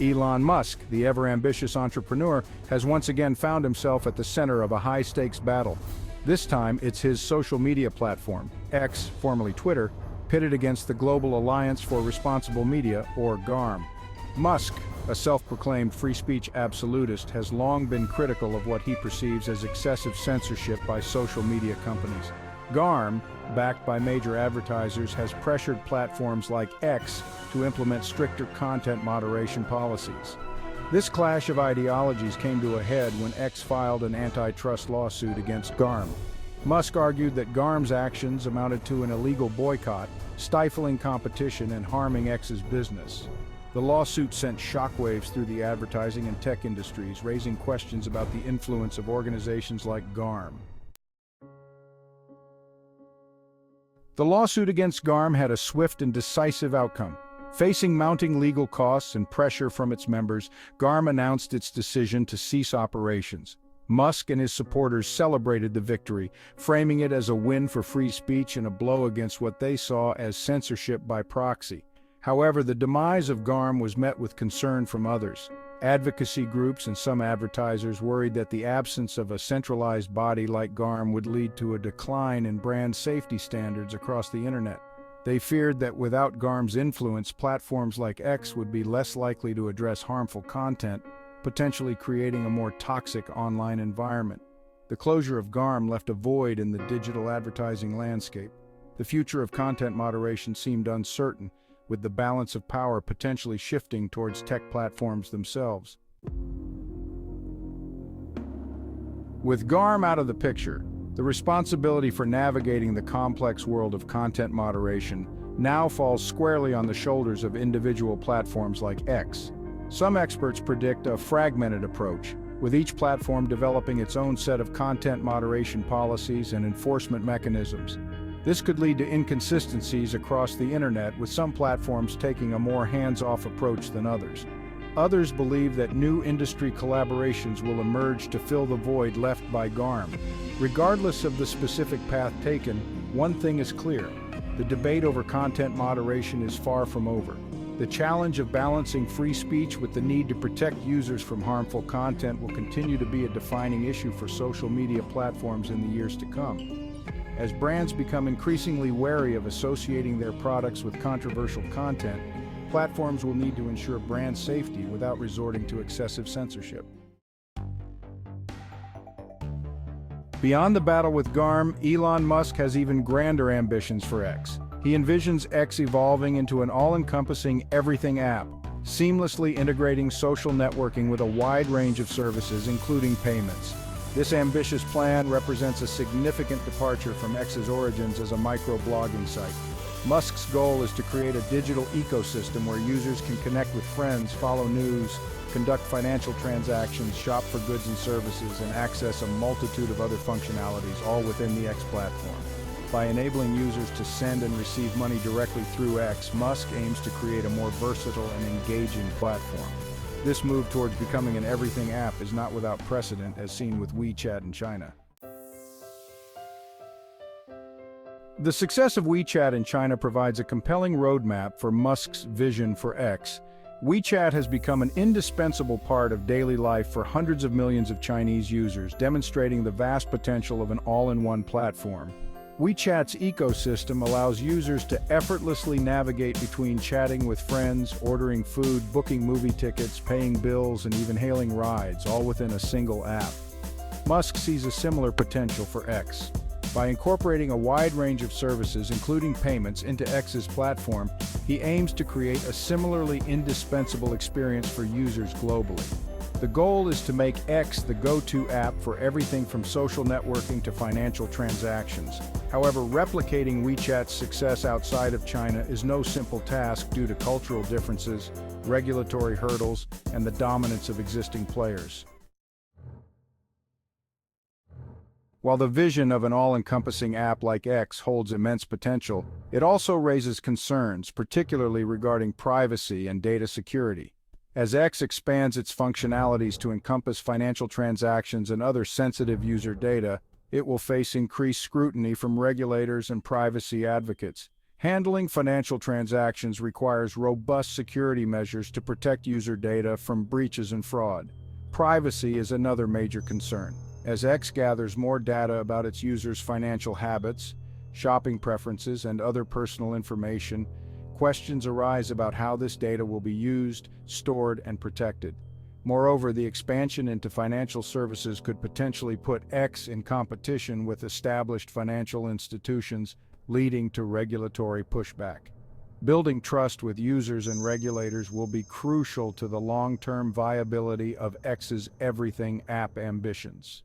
Elon Musk, the ever-ambitious entrepreneur, has once again found himself at the center of a high-stakes battle. This time, it's his social media platform, X, formerly Twitter, pitted against the Global Alliance for Responsible Media, or GARM. Musk, a self-proclaimed free speech absolutist, has long been critical of what he perceives as excessive censorship by social media companies. GARM, backed by major advertisers, has pressured platforms like X to implement stricter content moderation policies. This clash of ideologies came to a head when X filed an antitrust lawsuit against GARM. Musk argued that GARM's actions amounted to an illegal boycott, stifling competition and harming X's business. The lawsuit sent shockwaves through the advertising and tech industries, raising questions about the influence of organizations like GARM. The lawsuit against GARM had a swift and decisive outcome. Facing mounting legal costs and pressure from its members, GARM announced its decision to cease operations. Musk and his supporters celebrated the victory, framing it as a win for free speech and a blow against what they saw as censorship by proxy. However, the demise of GARM was met with concern from others. Advocacy groups and some advertisers worried that the absence of a centralized body like GARM would lead to a decline in brand safety standards across the internet. They feared that without GARM's influence, platforms like X would be less likely to address harmful content, potentially creating a more toxic online environment. The closure of GARM left a void in the digital advertising landscape. The future of content moderation seemed uncertain, with the balance of power potentially shifting towards tech platforms themselves. With GARM out of the picture, the responsibility for navigating the complex world of content moderation now falls squarely on the shoulders of individual platforms like X. Some experts predict a fragmented approach, with each platform developing its own set of content moderation policies and enforcement mechanisms. This could lead to inconsistencies across the internet, with some platforms taking a more hands-off approach than others. Others believe that new industry collaborations will emerge to fill the void left by GARM. Regardless of the specific path taken, one thing is clear: the debate over content moderation is far from over. The challenge of balancing free speech with the need to protect users from harmful content will continue to be a defining issue for social media platforms in the years to come. As brands become increasingly wary of associating their products with controversial content, platforms will need to ensure brand safety without resorting to excessive censorship. Beyond the battle with GARM, Elon Musk has even grander ambitions for X. He envisions X evolving into an all-encompassing everything app, seamlessly integrating social networking with a wide range of services, including payments. This ambitious plan represents a significant departure from X's origins as a micro-blogging site. Musk's goal is to create a digital ecosystem where users can connect with friends, follow news, conduct financial transactions, shop for goods and services, and access a multitude of other functionalities, all within the X platform. By enabling users to send and receive money directly through X, Musk aims to create a more versatile and engaging platform. This move towards becoming an everything app is not without precedent, as seen with WeChat in China. The success of WeChat in China provides a compelling roadmap for Musk's vision for X. WeChat has become an indispensable part of daily life for hundreds of millions of Chinese users, demonstrating the vast potential of an all-in-one platform. WeChat's ecosystem allows users to effortlessly navigate between chatting with friends, ordering food, booking movie tickets, paying bills, and even hailing rides, all within a single app. Musk sees a similar potential for X. By incorporating a wide range of services, including payments, into X's platform, he aims to create a similarly indispensable experience for users globally. The goal is to make X the go-to app for everything from social networking to financial transactions. However, replicating WeChat's success outside of China is no simple task due to cultural differences, regulatory hurdles, and the dominance of existing players. While the vision of an all-encompassing app like X holds immense potential, it also raises concerns, particularly regarding privacy and data security. As X expands its functionalities to encompass financial transactions and other sensitive user data, it will face increased scrutiny from regulators and privacy advocates. Handling financial transactions requires robust security measures to protect user data from breaches and fraud. Privacy is another major concern. As X gathers more data about its users' financial habits, shopping preferences, and other personal information, questions arise about how this data will be used, stored, and protected. Moreover, the expansion into financial services could potentially put X in competition with established financial institutions, leading to regulatory pushback. Building trust with users and regulators will be crucial to the long-term viability of X's everything app ambitions.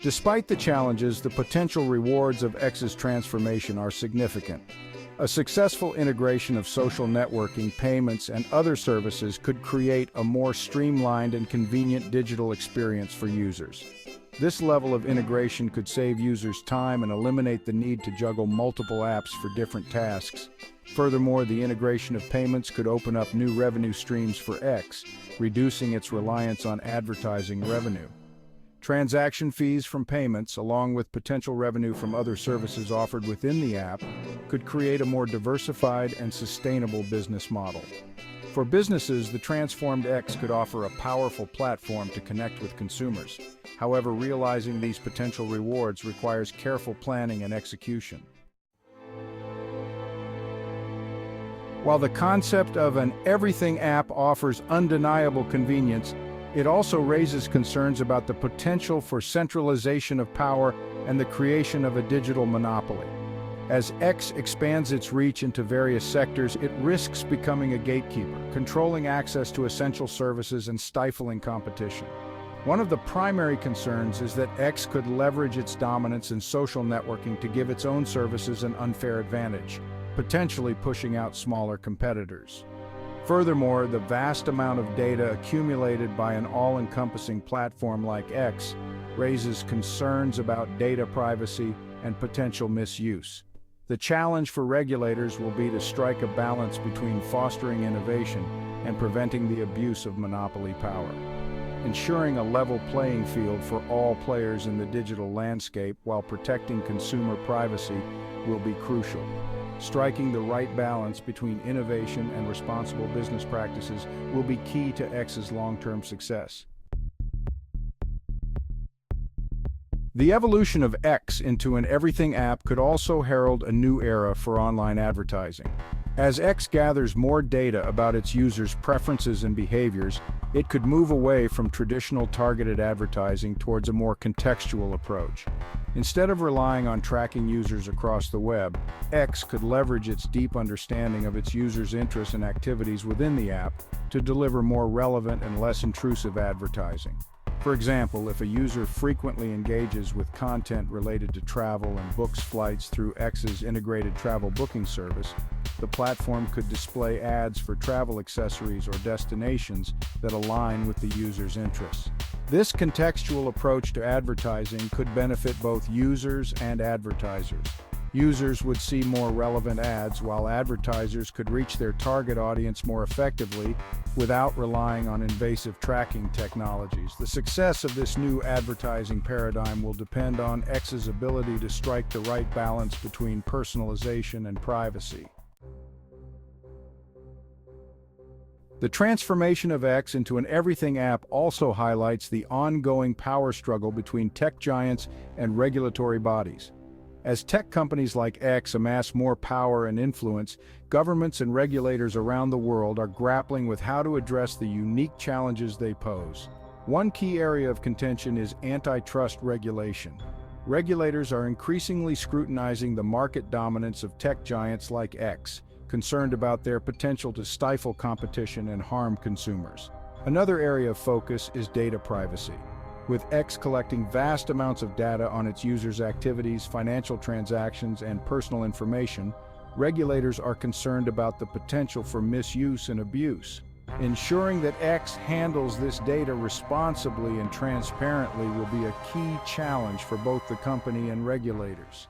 Despite the challenges, the potential rewards of X's transformation are significant. A successful integration of social networking, payments, and other services could create a more streamlined and convenient digital experience for users. This level of integration could save users time and eliminate the need to juggle multiple apps for different tasks. Furthermore, the integration of payments could open up new revenue streams for X, reducing its reliance on advertising revenue. Transaction fees from payments, along with potential revenue from other services offered within the app, could create a more diversified and sustainable business model. For businesses, the transformed X could offer a powerful platform to connect with consumers. However, realizing these potential rewards requires careful planning and execution. While the concept of an everything app offers undeniable convenience, it also raises concerns about the potential for centralization of power and the creation of a digital monopoly. As X expands its reach into various sectors, it risks becoming a gatekeeper, controlling access to essential services and stifling competition. One of the primary concerns is that X could leverage its dominance in social networking to give its own services an unfair advantage, potentially pushing out smaller competitors. Furthermore, the vast amount of data accumulated by an all-encompassing platform like X raises concerns about data privacy and potential misuse. The challenge for regulators will be to strike a balance between fostering innovation and preventing the abuse of monopoly power. Ensuring a level playing field for all players in the digital landscape while protecting consumer privacy will be crucial. Striking the right balance between innovation and responsible business practices will be key to X's long-term success. The evolution of X into an everything app could also herald a new era for online advertising. As X gathers more data about its users' preferences and behaviors, it could move away from traditional targeted advertising towards a more contextual approach. Instead of relying on tracking users across the web, X could leverage its deep understanding of its users' interests and activities within the app to deliver more relevant and less intrusive advertising. For example, if a user frequently engages with content related to travel and books flights through X's integrated travel booking service, the platform could display ads for travel accessories or destinations that align with the user's interests. This contextual approach to advertising could benefit both users and advertisers. Users would see more relevant ads, while advertisers could reach their target audience more effectively without relying on invasive tracking technologies. The success of this new advertising paradigm will depend on X's ability to strike the right balance between personalization and privacy. The transformation of X into an everything app also highlights the ongoing power struggle between tech giants and regulatory bodies. As tech companies like X amass more power and influence, governments and regulators around the world are grappling with how to address the unique challenges they pose. One key area of contention is antitrust regulation. Regulators are increasingly scrutinizing the market dominance of tech giants like X, concerned about their potential to stifle competition and harm consumers. Another area of focus is data privacy. With X collecting vast amounts of data on its users' activities, financial transactions, and personal information, regulators are concerned about the potential for misuse and abuse. Ensuring that X handles this data responsibly and transparently will be a key challenge for both the company and regulators.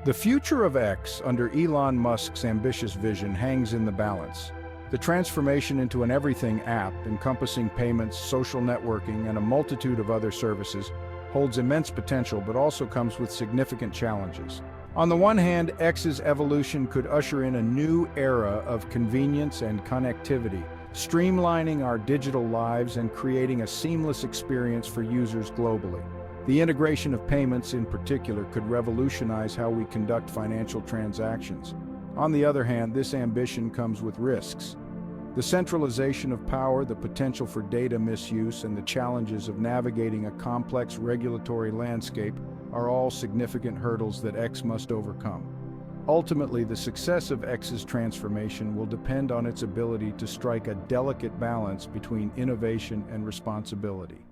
The future of X, under Elon Musk's ambitious vision, hangs in the balance. The transformation into an everything app encompassing payments, social networking, and a multitude of other services holds immense potential but also comes with significant challenges. On the one hand, X's evolution could usher in a new era of convenience and connectivity, streamlining our digital lives and creating a seamless experience for users globally. The integration of payments in particular could revolutionize how we conduct financial transactions. On the other hand, this ambition comes with risks. The centralization of power, the potential for data misuse, and the challenges of navigating a complex regulatory landscape are all significant hurdles that X must overcome. Ultimately, the success of X's transformation will depend on its ability to strike a delicate balance between innovation and responsibility.